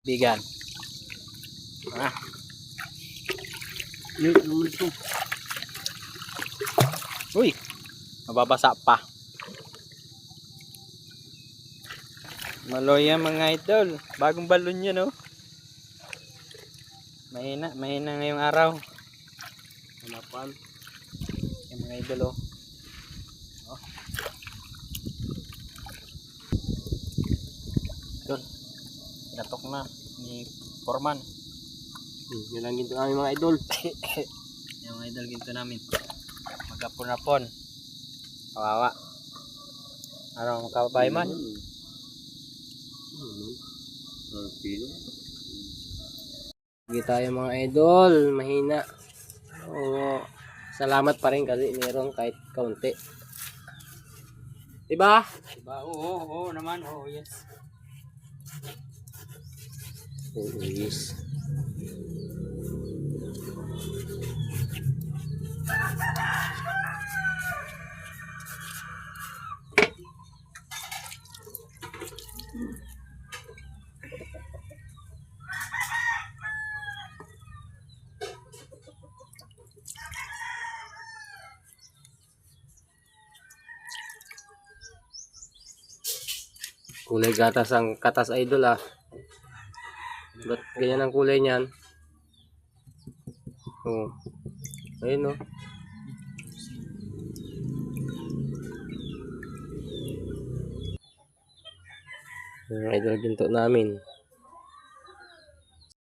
Bigan. Ah. Uy, mababasa pa. Maloy yan mga idol. Bagong balon yan, oh. Mahina ngayong araw. Hanapan. Yung mga idol, oh. Oh. Idol. Pinatok na ni Foreman. Yun lang ginto namin mga idol. Yung mga idol ginto namin. Magkapon-apon. Kawawa. Ano, makabay man? Sige tayo mga idol, mahina. Oo, salamat pa rin kasi meron kahit kaunti. Diba? Diba? Oo naman. Oo, yes. Oo, yes. Kulay gatas ang katas idol ah. Ba't ganyan ang kulay niyan? Oo. Ayun oh. Yung idol ginto namin.